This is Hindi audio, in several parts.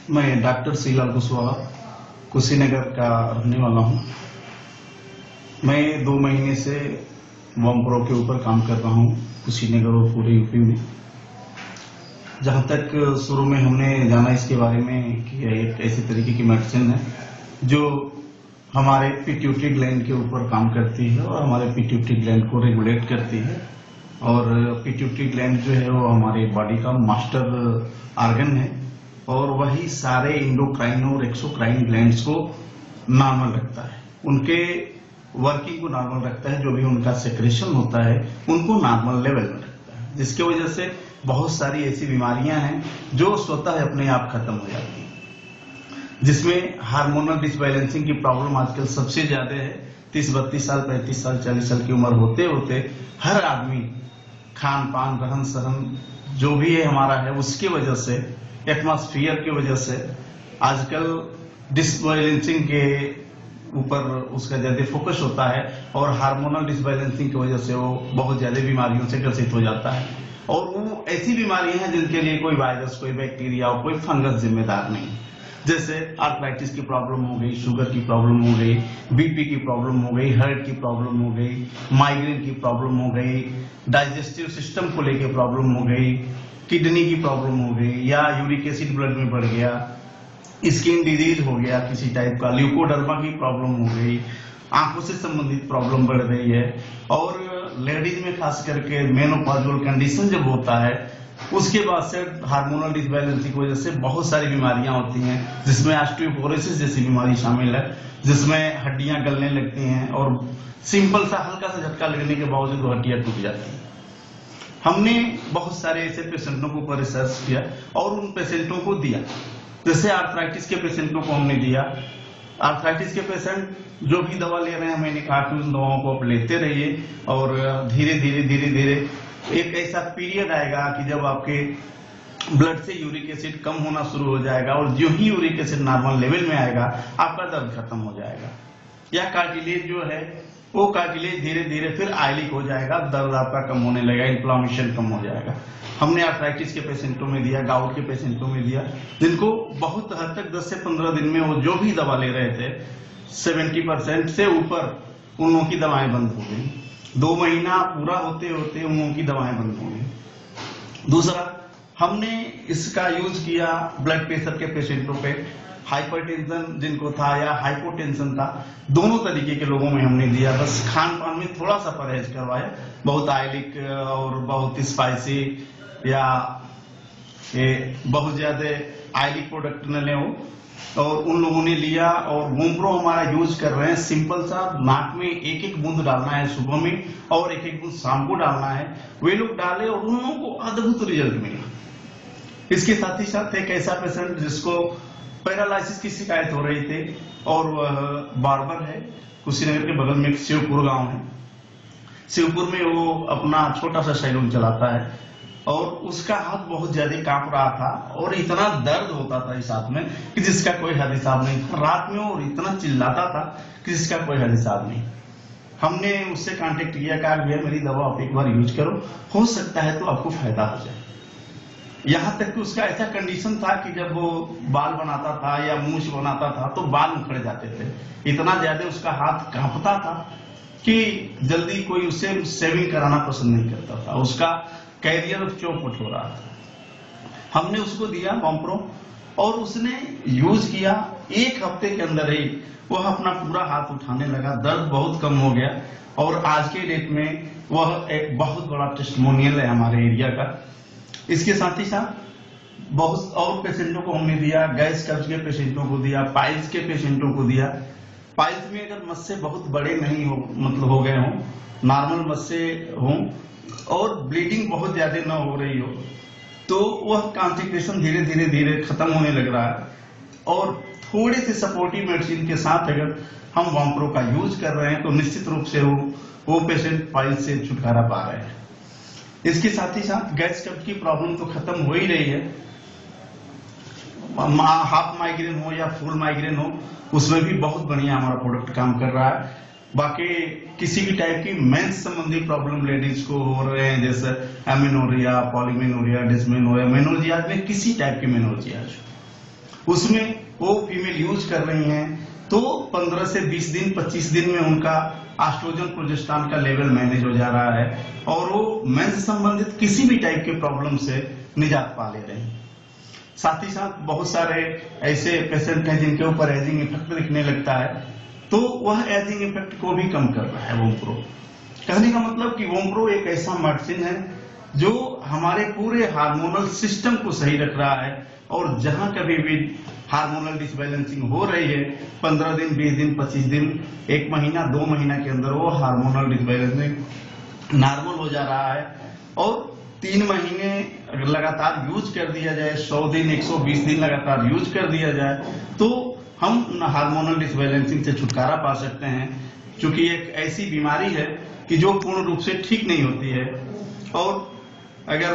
मैं डॉक्टर श्रीलाल कुशवाहा कुशीनगर का रहने वाला हूं। मैं 2 महीने से वॉम्प्रो के ऊपर काम कर रहा हूं कुशीनगर और पूरे यूपी में। जहां तक शुरू में हमने जाना इसके बारे में कि यह एक ऐसी तरीके की मेडिसिन है जो हमारे पिट्यूटरी ग्लैंड के ऊपर काम करती है और हमारे पिट्यूटरी ग्लैंड को रेगुलेट करती है। और पिट्यूटरी ग्लैंड जो है वो हमारी बॉडी का मास्टर ऑर्गन है और वही सारे इंडोक्राइन और एक्सोक्राइन ग्लैंड्स को नॉर्मल रखता है, उनके वर्किंग को नॉर्मल रखता है। जो भी उनका सेक्रेशन होता है उनको नॉर्मल लेवल में रखता है, जिसकी वजह से बहुत सारी ऐसी बीमारियां हैं जो स्वतः अपने आप खत्म हो जाती हैं, जिसमें हार्मोनल डिसबैलेंसिंग की प्रॉब्लम आजकल सबसे ज्यादा है। 30-32 साल 35 साल 40 साल की उम्र होते होते हर आदमी खान पान रहन सहन जो भी है हमारा है उसकी वजह से, एटमॉस्फेयर की वजह से आजकल डिसबैलेंसिंग के ऊपर उसका ज्यादा फोकस होता है और हार्मोनल डिसबैलेंसिंग की वजह से वो बहुत ज्यादा बीमारियों से ग्रसित हो जाता है। और वो ऐसी बीमारियां हैं जिनके लिए कोई वायरस, कोई बैक्टीरिया और कोई फंगस जिम्मेदार नहीं। जैसे आर्थराइटिस की प्रॉब्लम हो गई, शुगर की प्रॉब्लम हो गई, बीपी की प्रॉब्लम हो गई, हार्ट की प्रॉब्लम हो गई, माइग्रेन की प्रॉब्लम हो गई, डाइजेस्टिव सिस्टम को लेकर प्रॉब्लम हो गई, किडनी की प्रॉब्लम हो गई, या यूरिक एसिड ब्लड में बढ़ गया, स्किन डिजीज हो गया किसी टाइप का, ल्यूकोडर्मा की प्रॉब्लम हो गई, आंखों से संबंधित प्रॉब्लम बढ़ रही है। और लेडीज में खास करके मेनोपॉजल कंडीशन जब होता है उसके बाद से हार्मोनल डिसबैलेंसिंग की वजह से बहुत सारी बीमारियां होती हैं, जिसमें ऑस्टियोपोरोसिस जैसी बीमारी शामिल है, जिसमें हड्डियां गलने लगती हैं और सिंपल सा हल्का सा झटका लगने के बावजूद हड्डियां टूट जाती हैं। हमने बहुत सारे ऐसे पेशेंटों को रिसर्च किया और उन पेशेंटों को दिया। जैसे आर्थराइटिस के पेशेंटों को हमने दिया। आर्थराइटिस के पेशेंट जो भी दवा ले रहे हैं, मैंने कहा कि उन दवाओं को आप लेते रहिए और धीरे धीरे एक ऐसा पीरियड आएगा कि जब आपके ब्लड से यूरिक एसिड कम होना शुरू हो जाएगा और जो ही यूरिक एसिड नॉर्मल लेवल में आएगा आपका दर्द खत्म हो जाएगा। या कार्टिलेज जो है वो कार्टिलेज धीरे धीरे फिर आयलिक हो जाएगा, दर्द आपका कम होने लगेगा, इन्फ्लामेशन कम हो जाएगा। हमने आर्थराइटिस के पेशेंटों में दिया, गाउट के पेशेंटों में दिया, जिनको बहुत हद तक 10 से 15 दिन में वो जो भी दवा ले रहे थे 70% से ऊपर उन लोगों की दवाएं बंद हो गई। 2 महीना पूरा होते होते उन लोगों की दवाएं बंद हो गई। दूसरा, हमने इसका यूज किया ब्लड प्रेशर के पेशेंटों पे, हाइपरटेंशन जिनको था या हाइपोटेंशन था, दोनों तरीके के लोगों में हमने दिया। बस खान पान में थोड़ा सा परहेज करवाया, बहुत आयलिक और बहुत स्पाइसी या बहुत ज्यादा आयलिक प्रोडक्ट न ले हो, और उन लोगों ने लिया। और वॉम्प्रो हमारा यूज कर रहे हैं सिंपल सा, नाक में 1-1 बूंद डालना है सुबह में और 1-1 बूंद शाम को डालना है। वे लोग डाले और उन लोगों को अद्भुत रिजल्ट मिला। इसके साथ ही साथ एक ऐसा पेशेंट जिसको पैरालाइसिस की शिकायत हो रही थी और वह बार्बर है, कुशीनगर के बगल में एक शिवपुर गांव है, शिवपुर में वो अपना छोटा सा सैलून चलाता है और उसका हाथ बहुत ज्यादा कांप रहा था और इतना दर्द होता था इस हाथ में कि जिसका कोई हद हिसाब नहीं था। रात में और इतना चिल्लाता था कि जिसका कोई हद हिसाब नहीं। हमने उससे कांटेक्ट किया, कहा भैया मेरी दवा आप एक बार यूज करो, हो सकता है तो आपको फायदा हो जाए। यहाँ तक कि उसका ऐसा कंडीशन था कि जब वो बाल बनाता था या मूछ बनाता था तो बाल उखड़ जाते थे, इतना ज्यादा उसका हाथ कांपता था कि जल्दी कोई उससे शेविंग कराना पसंद नहीं करता था, उसका कैरियर चौपट हो रहा था। हमने उसको दिया वॉम्प्रो और उसने यूज किया। 1 हफ्ते के अंदर ही वह अपना पूरा हाथ उठाने लगा, दर्द बहुत कम हो गया और आज के डेट में वह एक बहुत बड़ा टेस्टिमोनियल है हमारे एरिया का। इसके साथ ही साथ बहुत और पेशेंटों को हमने दिया, गैस कब्ज के पेशेंटों को दिया, पाइल्स के पेशेंटों को दिया। पाइल्स में अगर मस्से बहुत बड़े नहीं हो, मतलब हो गए हों, नॉर्मल मस्से हों और ब्लीडिंग बहुत ज्यादा न हो रही हो, तो वह कॉन्स्टिपेशन धीरे धीरे खत्म होने लग रहा है। और थोड़े से सपोर्टिव मेडिसिन के साथ अगर हम वॉम्प्रो का यूज कर रहे हैं तो निश्चित रूप से वो पेशेंट पाइल्स से छुटकारा पा रहे हैं। इसके साथ ही साथ गैस कब्ज की प्रॉब्लम तो खत्म हो ही रही है, हाफ माइग्रेन हो या फुल माइग्रेन हो, उसमें भी बहुत बढ़िया हमारा प्रोडक्ट काम कर रहा है। बाकी किसी भी टाइप की मेंस संबंधी प्रॉब्लम लेडीज को हो रहे हैं, जैसे एमेनोरिया, पॉलीमेनोरिया, डिस्मेनोरिया, मेनोरियाज में किसी टाइप की मेनोरियाज, उसमें वो फीमेल यूज कर रही हैं तो 15 से 20 दिन 25 दिन में उनका एस्ट्रोजन प्रोजेस्टेरॉन का लेवल मैनेज हो जा रहा है और वो मेंस संबंधित किसी भी टाइप के प्रॉब्लम से निजात पा ले रहे हैं। साथ ही साथ बहुत सारे ऐसे पेशेंट हैं जिनके ऊपर एजिंग इफेक्ट दिखने लगता है, तो वह एजिंग इफेक्ट को भी कम कर रहा है वोमप्रो। कहने का मतलब कि वोमप्रो एक ऐसा मेडिसिन है जो हमारे पूरे हार्मोनल सिस्टम को सही रख रहा है और जहां कभी भी हार्मोनल डिसबैलेंसिंग हो रही है 15 दिन 20 दिन 25 दिन 1 महीना 2 महीना के अंदर वो हार्मोनल डिसबैलेंसिंग नॉर्मल हो जा रहा है। और 3 महीने अगर लगातार यूज कर दिया जाए, 100 दिन 120 दिन लगातार यूज कर दिया जाए तो हम हार्मोनल डिसबैलेंसिंग से छुटकारा पा सकते हैं, क्योंकि एक ऐसी बीमारी है कि जो पूर्ण रूप से ठीक नहीं होती है और अगर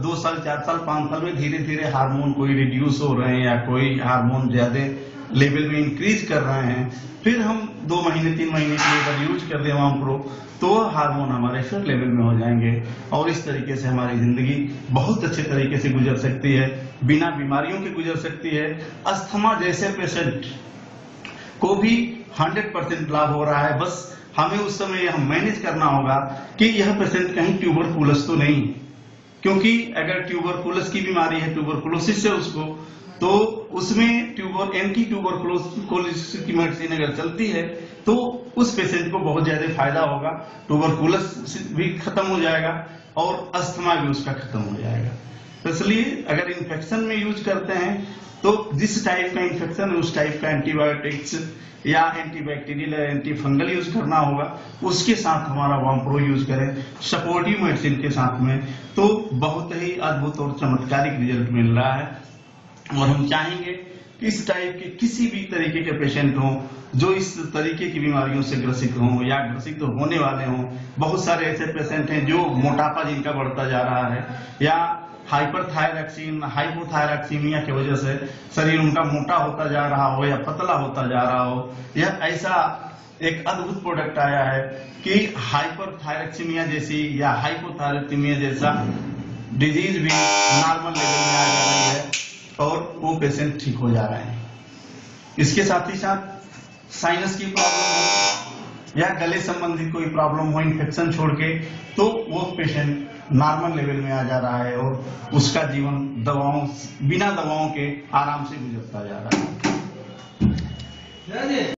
2 साल 4 साल 5 साल में धीरे धीरे हार्मोन कोई रिड्यूस हो रहे हैं या कोई हार्मोन ज्यादा लेवल में इंक्रीज कर रहे हैं, फिर हम 2 महीने 3 महीने के लिए अगर यूज कर दें वोमप्रो तो हार्मोन हमारे फिर लेवल में हो जाएंगे और इस तरीके से हमारी जिंदगी बहुत अच्छे तरीके से गुजर सकती है, बिना बीमारियों के गुजर सकती है। अस्थमा जैसे पेशेंट को भी 100% लाभ हो रहा है, बस हमें उस समय यह मैनेज करना होगा कि यह पेशेंट कहीं ट्यूबरकुलोसिस तो नहीं, क्योंकि अगर ट्यूबरकुलोसिस की बीमारी है, ट्यूबरकुलोसिस है उसको, तो उसमें एंटी ट्यूबरकुलोसिस की मेडिसिन अगर चलती है तो उस पेशेंट को बहुत ज्यादा फायदा होगा, ट्यूबरकुलोसिस भी खत्म हो जाएगा और अस्थमा भी उसका खत्म हो जाएगा। तो इसलिए अगर इन्फेक्शन में यूज करते हैं तो जिस टाइप का इन्फेक्शन है उस टाइप का एंटीबायोटिक्स या एंटीबैक्टीरियल या एंटी फंगल यूज करना होगा, उसके साथ हमारा वोमप्रो यूज करें सपोर्टिव मेडिसिन के साथ में, तो बहुत ही अद्भुत और चमत्कारिक रिजल्ट मिल रहा है। और हम चाहेंगे कि इस टाइप के किसी भी तरीके के पेशेंट हों जो इस तरीके की बीमारियों से ग्रसित हों या ग्रसित होने वाले हों, बहुत सारे ऐसे पेशेंट हैं जो मोटापा जिनका बढ़ता जा रहा है या हाइपरथायरॉक्सीन हाइपोथायरॉक्सीमिया की वजह से शरीर उनका मोटा होता जा रहा हो या पतला होता जा रहा हो, यह ऐसा एक अद्भुत प्रोडक्ट आया है कि हाइपरथायरॉक्सीमिया जैसी या हाइपोथायरॉक्सीमिया जैसा डिजीज भी नॉर्मल लेवल में आ जा रही है और वो पेशेंट ठीक हो जा रहे हैं। इसके साथ ही साथ साइनस की प्रॉब्लम हो या गले संबंधी कोई प्रॉब्लम हो, इन्फेक्शन छोड़ के, तो वो पेशेंट नॉर्मल लेवल में आ जा रहा है और उसका जीवन बिना दवाओं के आराम से गुजरता जा रहा है।